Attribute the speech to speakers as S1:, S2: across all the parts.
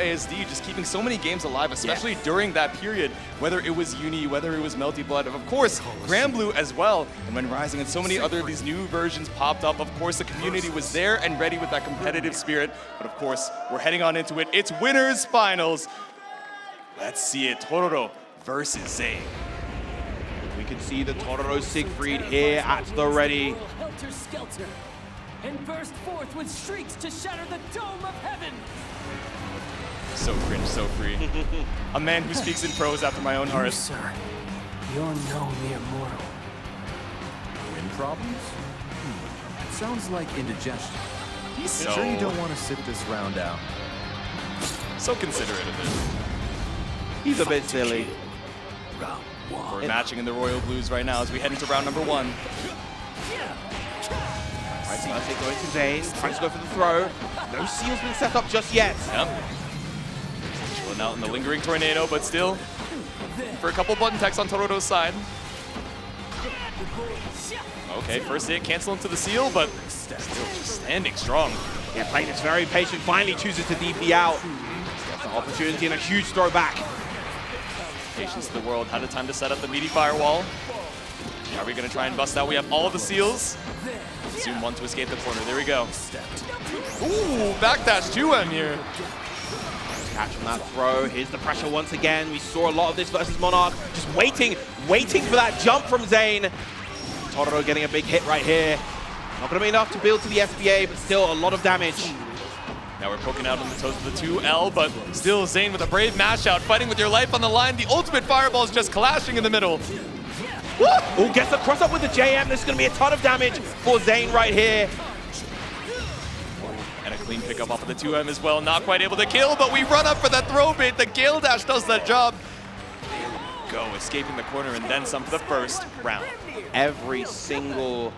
S1: ASD just keeping so many games alive, especially during that period, whether it was Uni, whether it was Melty Blood, of course, Granblue as well. And when Rising and so many other of these new versions popped up, of course, the community was there and ready with that competitive spirit. But of course, we're heading on into it. It's winners finals. Let's see it. Tororo versus Zane.
S2: We can see the Tororo Siegfried here at the ready.
S3: Helter-skelter, and burst forth with shrieks to shatter the dome of heaven.
S1: So cringe, so free. A man who speaks in prose after my own heart.
S3: You, sir, you're no mere mortal.
S4: Wind problems? Sounds like indigestion.
S1: He's so...
S4: Sure you don't want to sit this round out?
S1: So considerate of it.
S2: He's a bit silly.
S1: We're matching in the Royal Blues right now as we head into round number 1.
S2: Right, so I think going to Zane, tries to go for the throw. No seal's been set up just yet.
S1: Yep. Chilling out in the lingering tornado, but still for a couple button techs on Tororo's side. Okay, first hit, cancel into the seal, but still just standing strong.
S2: Yeah, playing this very patient, finally chooses to DP out. Gets the opportunity and a huge throw back.
S1: Patience of the world, had the time to set up the meaty firewall. Are we going to try and bust out? We have all the seals. Zoom 1 to escape the corner. There we go. Ooh, backdash 2M here.
S2: Catch on that throw. Here's the pressure once again. We saw a lot of this versus Monarch. Just waiting for that jump from Zane. Tororo getting a big hit right here. Not going to be enough to build to the SBA, but still a lot of damage.
S1: Now we're poking out on the toes of the 2L, but still Zane with a brave mash out, fighting with your life on the line. The ultimate fireball is just clashing in the middle.
S2: Oh, gets the cross up with the JM. This is going to be a ton of damage for Zane right here.
S1: And a clean pickup off of the 2M as well. Not quite able to kill, but we run up for that throw bait. The Gale Dash does that job. There we go, escaping the corner and then some for the first round.
S2: Every single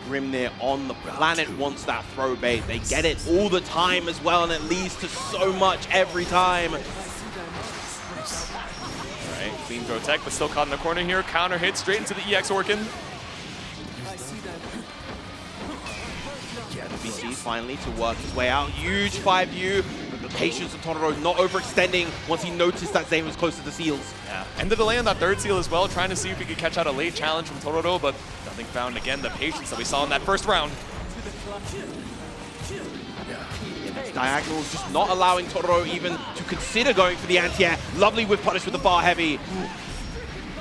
S2: Grimnir on the planet wants that throw bait. They get it all the time as well, and it leads to so much every time.
S1: Alright, clean throw tech, but still caught in the corner here. Counter hit straight into the EX Orkin.
S2: Yeah, the BC finally to work his way out. Huge 5U. The patience of Tororo not overextending once he noticed that Zane was close to the seals.
S1: Yeah, and the delay on that third seal as well, trying to see if he could catch out a late challenge from Tororo, but nothing found. Again, the patience that we saw in that first round.
S2: Yeah, this diagonal is just not allowing Tororo even to consider going for the anti-air. Lovely whip punish with the bar heavy.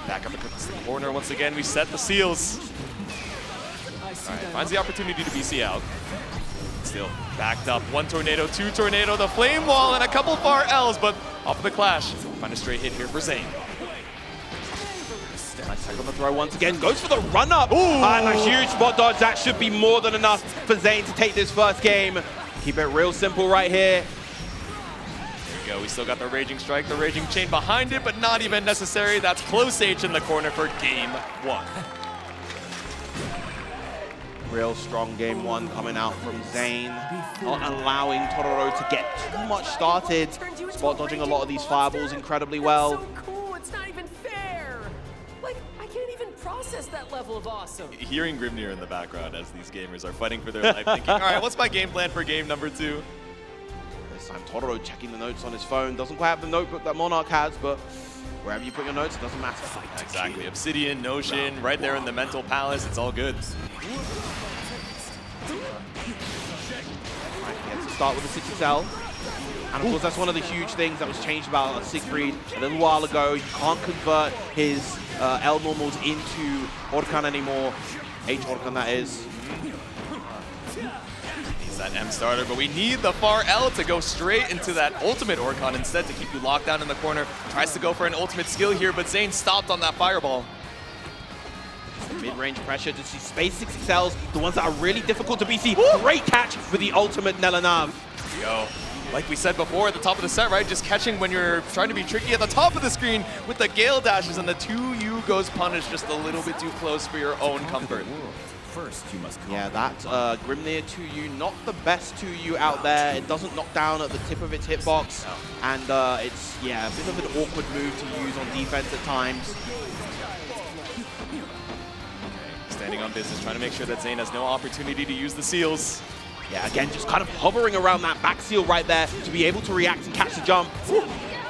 S1: Back up across the corner once again, we set the seals. Alright, finds the opportunity to BC out. Still backed up, 1 tornado, 2 tornado, the flame wall, and a couple far L's, but off of the clash. Find a straight hit here for Zane.
S2: Nice tech on the throw once again, goes for the run-up, and a huge spot dodge. That should be more than enough for Zane to take this first game. Keep it real simple right here.
S1: There we go, we still got the Raging Strike, the Raging Chain behind it, but not even necessary. That's close H in the corner for game 1.
S2: Real strong game 1 coming out from Zane. Not allowing Tororo to get too much started. Spot dodging a lot of these fireballs incredibly well.
S3: So cool, it's not even fair. Like, I can't even process that level of awesome.
S1: Hearing Grimnir in the background as these gamers are fighting for their life, thinking, all right, what's my game plan for game number 2?
S2: This time Tororo checking the notes on his phone. Doesn't quite have the notebook that Monarch has, but wherever you put your notes, it doesn't matter.
S1: Exactly. Obsidian, Notion, right there in the mental palace. It's all good.
S2: Right, he has to start with the 6XL. And of course, that's one of the huge things that was changed about Siegfried a little while ago. You can't convert his L normals into Orkan anymore. H Orkan, that is.
S1: Needs that M starter, but we need the far L to go straight into that ultimate Orkan instead to keep you locked down in the corner. Tries to go for an ultimate skill here, but Zane stopped on that fireball.
S2: Mid-range pressure to see space 6XLs, the ones that are really difficult to BC. Great catch with the ultimate Nelanav.
S1: Yo, like we said before at the top of the set, right? Just catching when you're trying to be tricky at the top of the screen with the Gale Dashes, and the 2U goes punished just a little bit too close for your own comfort.
S4: First, you must
S2: Yeah, that Grimnir 2U, not the best 2U out there. It doesn't knock down at the tip of its hitbox, and it's, yeah, a bit of an awkward move to use on defense at times.
S1: Standing on business, trying to make sure that Zane has no opportunity to use the seals.
S2: Yeah, again, just kind of hovering around that back seal right there to be able to react and catch the jump.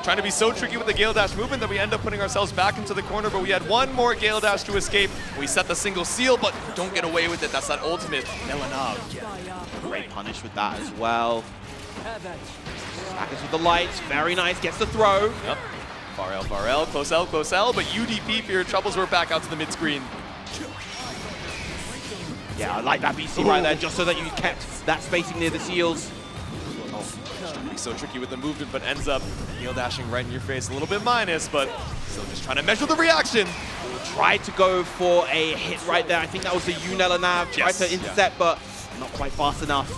S1: Trying to be so tricky with the Gale Dash movement that we end up putting ourselves back into the corner, but we had one more Gale Dash to escape. We set the single seal, but don't get away with it. That's that ultimate Melanav.
S2: Great punish with that as well. Stackers with the lights, very nice, gets the throw.
S1: Yep. Far L, close L, but UDP for your troubles, we're back out to the mid-screen.
S2: Yeah, I like that BC right there, just so that you kept that spacing near the seals.
S1: Just trying to be so tricky with the movement, but ends up Gale Dashing right in your face. A little bit minus, but still just trying to measure the reaction.
S2: Tried to go for a hit right there. I think that was the Unela Nav. Tried to intercept, but not quite fast enough.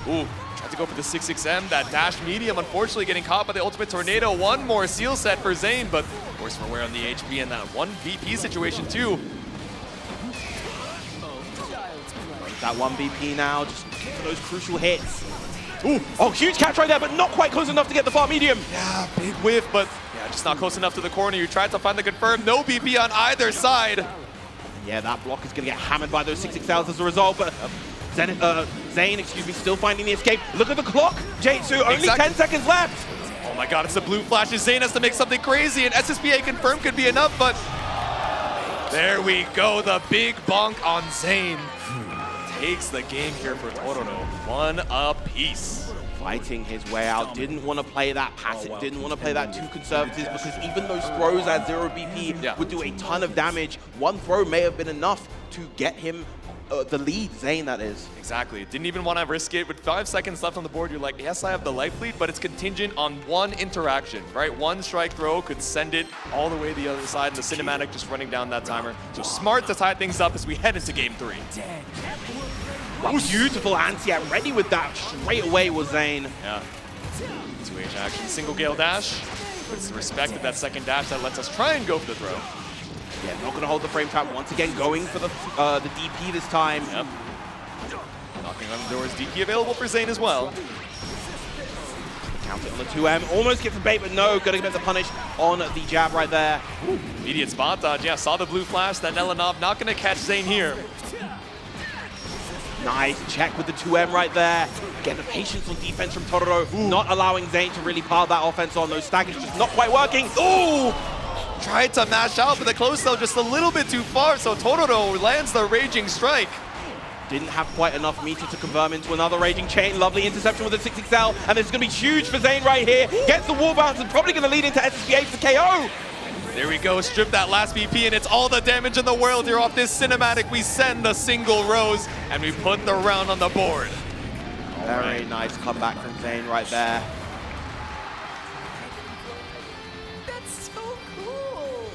S1: Ooh, tried to go for the 6-6M. That dash medium, unfortunately getting caught by the ultimate tornado. One more seal set for Zane, but of course for wear on the HP in that one VP situation too.
S2: That one VP now, just looking for those crucial hits. Ooh, oh, huge catch right there, but not quite close enough to get the far medium.
S1: Yeah, big whiff, but yeah, just not close enough to the corner. You tried to find the confirm, no BP on either side.
S2: Yeah, that block is going to get hammered by those 6-6Ls as a result, but Zane, still finding the escape. Look at the clock, J2, only 10 seconds left.
S1: Oh my god, it's the blue flashes. Zane has to make something crazy, and SSPA confirm could be enough, but there we go, the big bonk on Zane. Takes the game here for Tororo, one apiece.
S2: Fighting his way out, didn't want to play that passive, didn't want to play that too conservative, because even those throws at 0 BP would do a ton of damage. One throw may have been enough to get him the lead, Zane that is.
S1: Exactly, didn't even want to risk it. With 5 seconds left on the board, you're like, yes, I have the life lead, but it's contingent on one interaction, right? One strike throw could send it all the way to the other side, and the cinematic just running down that timer. So smart to tie things up as we head into game 3.
S2: Wow, beautiful anti-air, ready with that straight away was Zane.
S1: Yeah, 2H action, single Gale Dash. But it's the respect of that second dash that lets us try and go for the throw.
S2: Yeah, not gonna hold the frame trap once again, going for the DP this time.
S1: Yep. Knocking on the doors, DP available for Zane as well.
S2: Counter on the 2M, almost gets the bait, but no, gonna get the punish on the jab right there.
S1: Ooh, immediate spot dodge, yeah, saw the blue flash, that Nelanov not gonna catch Zane here.
S2: Nice check with the 2M right there. Again, the patience on defense from Tororo, not allowing Zane to really pile that offense on. Those stackers just not quite working.
S1: Ooh! Tried to mash out, but the close though just a little bit too far, so Tororo lands the Raging Strike.
S2: Didn't have quite enough meter to convert into another Raging Chain. Lovely interception with the 6XL, and this is going to be huge for Zane right here. Gets the wall bounce and probably going to lead into SSPA for the KO.
S1: There we go, strip that last VP, and it's all the damage in the world here off this cinematic. We send the single rose, and we put the round on the board.
S2: Very nice comeback from Zane right there.
S3: That's so cool.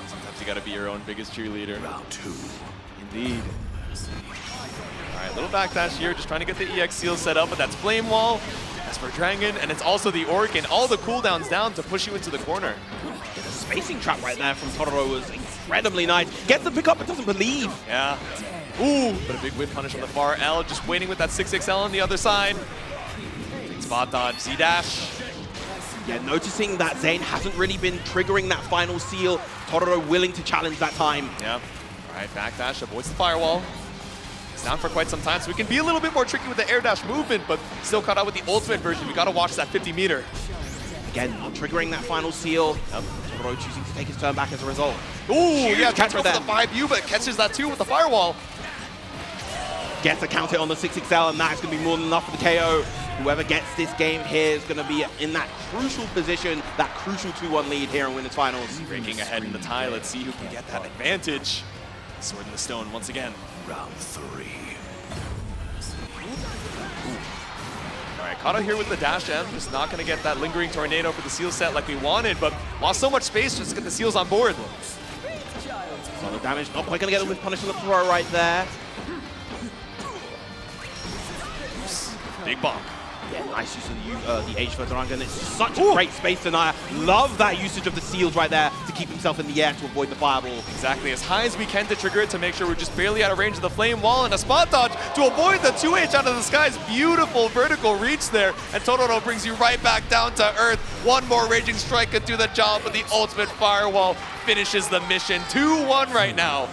S1: Sometimes you gotta be your own biggest cheerleader.
S4: Round 2.
S1: Indeed. All right, little backdash here, just trying to get the EX seal set up, but that's Flame Wall. As for Dragon, and it's also the Orc, and all the cooldowns down to push you into the corner.
S2: Yeah, the spacing trap right there from Tororo was incredibly nice. Gets the pick up, but doesn't believe.
S1: Yeah. Ooh, but a big whiff punish on the far L, just waiting with that 6XL on the other side. Big spot dodge, Z-dash.
S2: Yeah, noticing that Zane hasn't really been triggering that final seal. Tororo willing to challenge that time.
S1: Yeah. All right, backdash, avoids the firewall. It's down for quite some time, so we can be a little bit more tricky with the air dash movement, but still caught out with the ultimate version. We gotta watch that 50 meter.
S2: Again, not triggering that final seal. Tororo choosing to take his turn back as a result.
S1: Ooh, yeah,
S2: catch
S1: for the 5U, but catches that too with the firewall.
S2: Gets a counter on the 6XL, and that's going to be more than enough for the KO. Whoever gets this game here is going to be in that crucial position, that crucial 2-1 lead here in Winners Finals.
S1: Breaking ahead in the tie, let's see who can get that advantage. Sword in the stone once again.
S4: Round 3.
S1: All right, Kato here with the dash M, just not gonna get that lingering tornado for the seal set like we wanted, but lost so much space just to get the seals on board.
S2: Solid damage, not quite gonna get the whiff punish on the throw right there.
S1: Big bonk.
S2: Yeah, nice use of the H for Dragon. It's such a great space denier. Love that usage of the seals right there to keep himself in the air to avoid the fireball.
S1: Exactly, as high as we can to trigger it to make sure we're just barely out of range of the flame wall, and a spot dodge to avoid the 2H out of the skies. Beautiful vertical reach there, and Tororo brings you right back down to earth. One more Raging Strike could do the job, but the ultimate firewall finishes the mission. 2-1 right now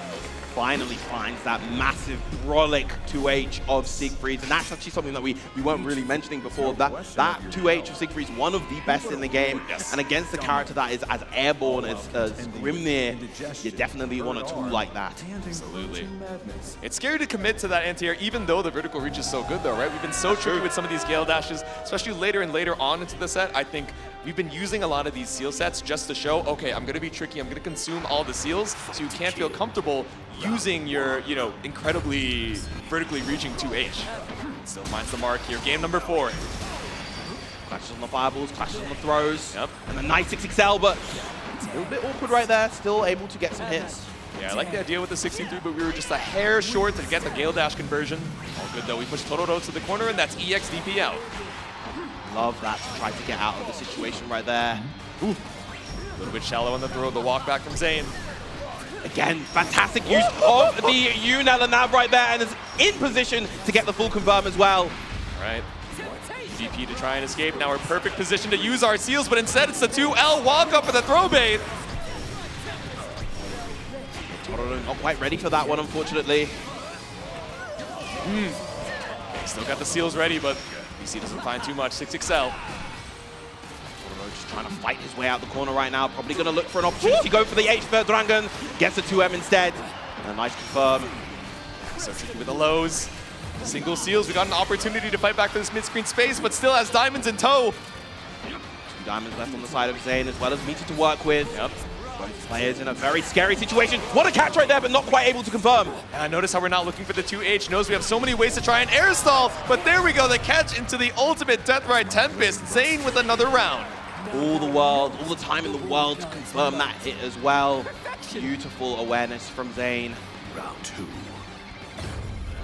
S2: finally finds that massive brolic 2H of Siegfried's, and that's actually something that we weren't really mentioning before. That 2H of Siegfried's one of the best in the game, and against a character that is as airborne as Grimnir, you definitely want a tool like that.
S1: Absolutely. It's scary to commit to that anti-air, even though the vertical reach is so good though, right? We've been so tricky with some of these Gale Dashes, especially later and later on into the set. I think we've been using a lot of these seal sets just to show, okay, I'm gonna be tricky, I'm gonna consume all the seals, so you can't feel comfortable using your, incredibly vertically reaching 2H. Still finds the mark here. Game number 4.
S2: Clashes on the fireballs, clashes on the throws,
S1: Yep.
S2: and a nice 6XL, but a little bit awkward right there. Still able to get some hits.
S1: Yeah, I like the idea with the 63, but we were just a hair short to get the Gale Dash conversion. All good though, we push Tororo to the corner, and that's EXDP out.
S2: Love that to try to get out of the situation right there.
S1: Ooh. A little bit shallow on the throw, the walk back from Zane.
S2: Again, fantastic use of the Unela Nav right there, and is in position to get the full confirm as well.
S1: All right. DP to try and escape. Now we're perfect position to use our seals, but instead it's the 2L walk up for the throw bait.
S2: Tororo not quite ready for that one, unfortunately.
S1: Still got the seals ready, but BC doesn't find too much. 6XL.
S2: Tororo just trying to fight his way out the corner right now. Probably going to look for an opportunity, go for the H Dragon. Gets a 2M instead. And a nice confirm.
S1: So tricky with the lows. Single seals, we got an opportunity to fight back for this mid-screen space, but still has diamonds in tow.
S2: 2 diamonds left on the side of Zane, as well as meter to work with.
S1: Yep.
S2: Both players in a very scary situation. What a catch right there, but not quite able to confirm.
S1: And notice how we're not looking for the 2H. Knows we have so many ways to try and air stall, but there we go, the catch into the ultimate Death Ride Tempest. Zane with another round.
S2: All the time in the world to confirm that hit as well. Beautiful awareness from Zane.
S4: Round 2.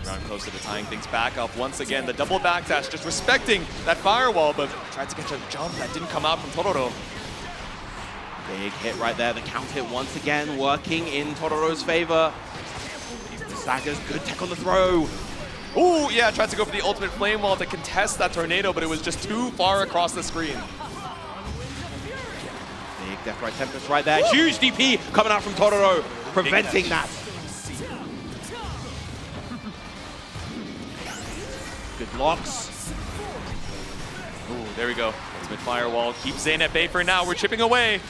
S1: Round closer to tying things back up. Once again, the double backdash, just respecting that firewall, but tried to catch a jump that didn't come out from Tororo.
S2: Big hit right there. The count hit once again working in Tororo's favor. The Sagas, good tech on the throw.
S1: Ooh, yeah, tried to go for the ultimate flame wall to contest that tornado, but it was just too far across the screen.
S2: Big Death Ride Tempest right there. Huge DP coming out from Tororo, preventing that. Good blocks.
S1: Ooh, there we go. Ultimate firewall. Keep Zane at bay for now. We're chipping away.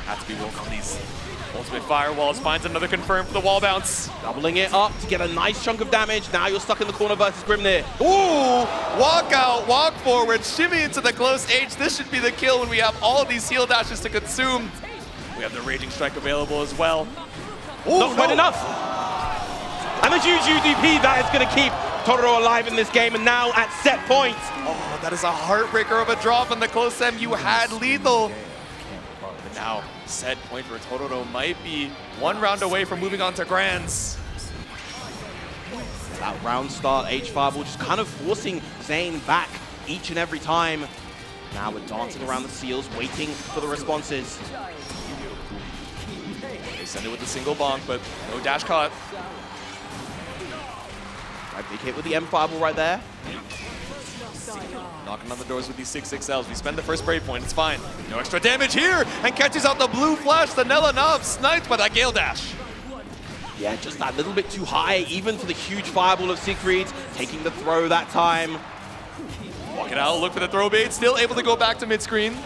S1: Has to be woke on these ultimate firewalls. Finds another confirm for the wall bounce.
S2: Doubling it up to get a nice chunk of damage. Now you're stuck in the corner versus Grimnir.
S1: Ooh! Walk out, walk forward, shimmy into the close H. This should be the kill when we have all of these seal dashes to consume. We have the Raging Strike available as well. Ooh,
S2: Not quite enough. And the huge UDP that is going to keep Tororo alive in this game, and now at set point.
S1: Oh, that is a heartbreaker of a drop on the close M. You had lethal. But now, set point for Tororo might be 1 round away from moving on to Grands.
S2: That round start, H Fireball just kind of forcing Zane back each and every time. Now we're dancing around the seals, waiting for the responses.
S1: They send it with a single bonk, but no dash caught.
S2: Right, big hit with the M Fireball right there.
S1: Knocking on the doors with these 6XLs. We spend the first break point, it's fine. No extra damage here, and catches out the blue flash. The Nella Nav sniped by that Gale Dash.
S2: Yeah, just that little bit too high, even for the huge Fireball of Siegfried, taking the throw that time.
S1: Walk it out, look for the throw bait, still able to go back to mid-screen.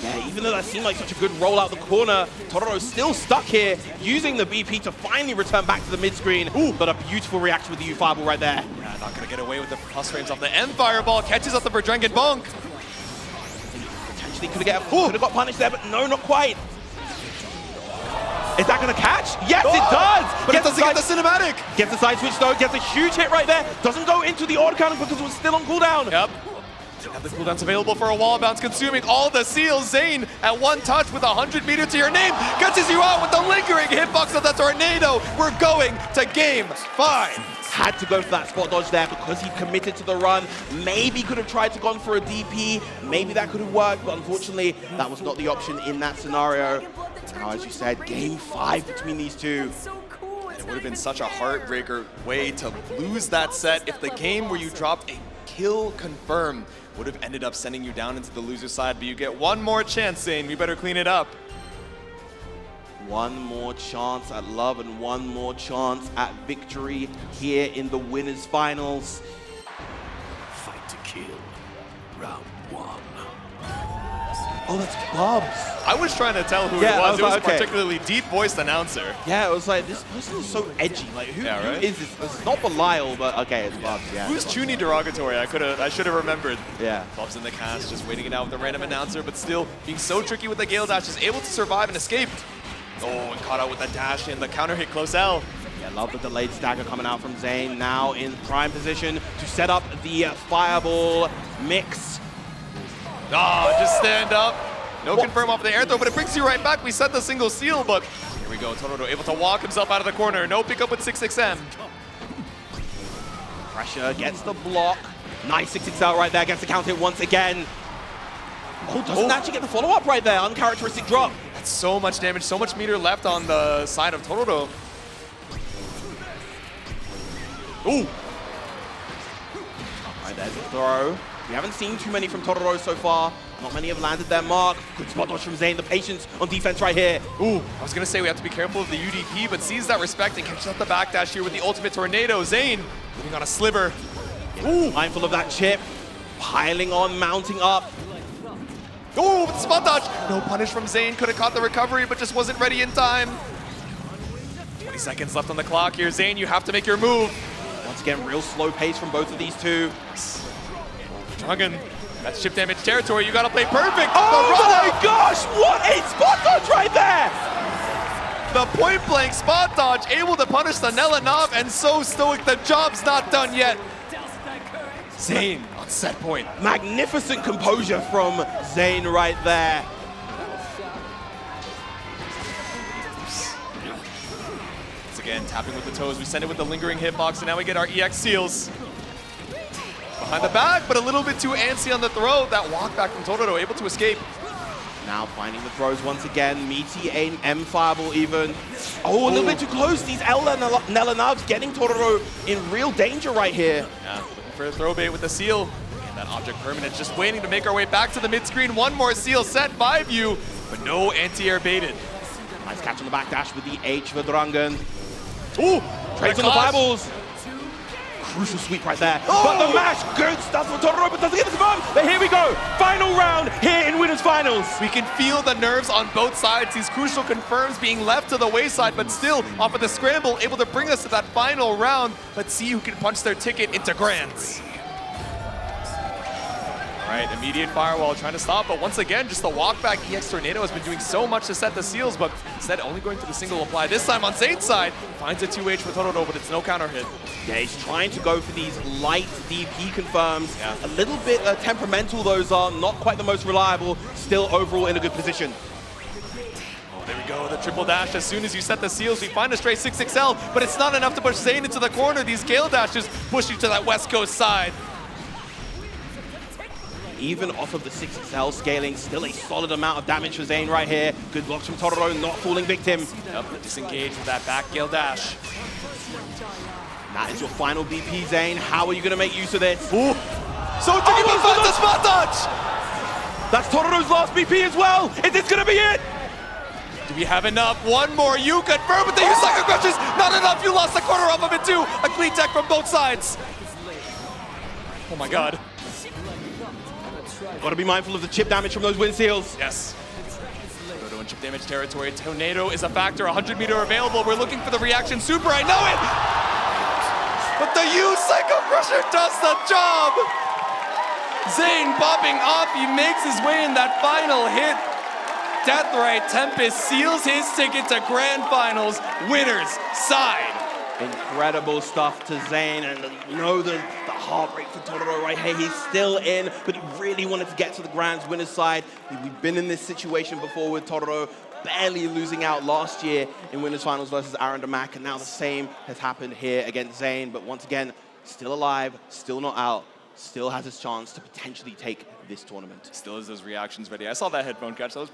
S2: Yeah, even though that seemed like such a good roll out the corner, Tororo's still stuck here, using the BP to finally return back to the mid-screen. Ooh, but a beautiful reaction with the U Fireball right there.
S1: Yeah, not gonna get away with the plus frames off the M Fireball, catches up the Verdrangen Bonk.
S2: Potentially could have got punished there, but no, not quite. Is that gonna catch? Yes, it does!
S1: But it doesn't get the cinematic.
S2: Gets the side switch though, gets a huge hit right there. Doesn't go into the auto counter because it was still on cooldown.
S1: Yep. Have the cooldowns available for a wall bounce, consuming all the seals. Zane at one touch with 100 meter to your name, catches you out with the lingering hitbox of the tornado. We're going to game 5.
S2: Had to go for that spot dodge there because he committed to the run. Maybe could have tried to gone for a DP. Maybe that could have worked, but unfortunately, that was not the option in that scenario. Now, as you said, game 5 between these two.
S1: It would have been such a heartbreaker way to lose that set if the game where you dropped a kill confirm would have ended up sending you down into the loser side, but you get one more chance, Zane. We better clean it up.
S2: One more chance at love and one more chance at victory here in the winners finals.
S5: Fight to kill. Round 1.
S2: Oh, that's Bubs.
S1: I was trying to tell who
S2: Yeah,
S1: it
S2: I
S1: was.
S2: was
S1: It was
S2: like,
S1: a
S2: okay.
S1: particularly deep-voiced announcer.
S2: Yeah, it was like, this person is so edgy. Like, who
S1: right?
S2: is this? It's not Belial, but okay, it's Bubs, yeah.
S1: Who's Chuny derogatory? I should have remembered.
S2: Yeah.
S1: Bubs in the cast, just waiting it out with a random announcer, but still being so tricky with the Gale Dash, is able to survive and escape. Oh, and caught out with the dash and the counter hit close L.
S2: Yeah, love the delayed stagger coming out from Zane. Now in prime position to set up the fireball mix.
S1: Ah, just stand up. No confirm off the air throw, but it brings you right back. We set the single seal, but here we go. Tororo able to walk himself out of the corner. No pickup with 6XM.
S2: Pressure gets the block. Nice 6-6 out right there. Gets the counter hit once again. Oh, doesn't actually get the follow-up right there. Uncharacteristic drop.
S1: That's so much damage, so much meter left on the side of Tororo. Ooh.
S2: Right, there's a throw. We haven't seen too many from Tororo so far. Not many have landed their mark. Good spot dodge from Zane. The patience on defense right here.
S1: Ooh, I was gonna say we have to be careful of the UDP, but sees that respect and catches up the backdash here with the ultimate tornado. Zane living on a sliver.
S2: Ooh, mindful of that chip. Piling on, mounting up.
S1: Ooh, with the spot dodge. No punish from Zane. Could have caught the recovery, but just wasn't ready in time. 20 seconds left on the clock here. Zane, you have to make your move.
S2: Once again, real slow pace from both of these two.
S1: Dragon, that's chip damage territory. You gotta play perfect.
S2: Oh my gosh, what a spot dodge right there!
S1: The point blank spot dodge, able to punish the Nelanov, and so stoic. The job's not done yet. Zane on set point.
S2: Magnificent composure from Zane right there.
S1: Once again, tapping with the toes. We send it with the lingering hitbox, and now we get our EX seals. Behind the back, but a little bit too antsy on the throw. That walk back from Tororo, able to escape.
S2: Now finding the throws once again. Meaty M fireball even. Oh, a little bit too close. These Nelanavs getting Tororo in real danger right here.
S1: Yeah, looking for a throw bait with the seal. And that object permanent just waiting to make our way back to the mid-screen. One more seal set, 5U, but no anti-air baited.
S2: Nice catch on the backdash with the H for Dragon.
S1: Ooh,
S2: Trades on the fireballs. Crucial sweep right there. But the mash, good stuff for Tororo, but doesn't get the confirm. But here we go. Final round here in Winners Finals.
S1: We can feel the nerves on both sides. These crucial confirms being left to the wayside, but still off of the scramble, able to bring us to that final round. Let's see who can punch their ticket into Grands. All right, immediate firewall trying to stop, but once again, just the walk back. EX Tornado has been doing so much to set the seals, but instead only going for the single apply. This time on Zane's side, finds a 2H with Tororo, but it's no counter hit.
S2: Yeah, he's trying to go for these light DP confirms.
S1: Yeah.
S2: A little bit temperamental those are, not quite the most reliable, still overall in a good position.
S1: Oh, there we go, the triple dash. As soon as you set the seals, we find a straight 6XL, but it's not enough to push Zane into the corner. These Gale dashes push you to that West Coast side.
S2: Even off of the 6XL scaling, still a solid amount of damage for Zane right here. Good blocks from Tororo, not falling victim.
S1: Yep, disengage with that back Gale dash.
S2: That is your final BP, Zane. How are you going to make use of this?
S1: Ooh, so tricky, but finds the spot dodge!
S2: That's Tororo's last BP as well. Is this going to be it?
S1: Do we have enough? One more, you confirm with the use Psycho Crushes. Not enough, you lost the corner off of it too. A clean tech from both sides. Oh my god.
S2: Got to be mindful of the chip damage from those wind seals.
S1: Yes. Tornado in chip damage territory. Tornado is a factor, 100 meter available. We're looking for the reaction super, I know it! But the use Psycho Crusher does the job! Zane popping off, he makes his way in that final hit. Deathrite Tempest seals his ticket to Grand Finals, winners side.
S2: Incredible stuff to Zane, and you know the heartbreak for Tororo right here. He's still in, but he really wanted to get to the Grand's winner's side. We've been in this situation before with Tororo, barely losing out last year in winners finals versus Aaron DeMack, and now the same has happened here against Zane. But once again, still alive, still not out, still has his chance to potentially take this tournament.
S1: Still has those reactions ready. I saw that headphone catch, that was pretty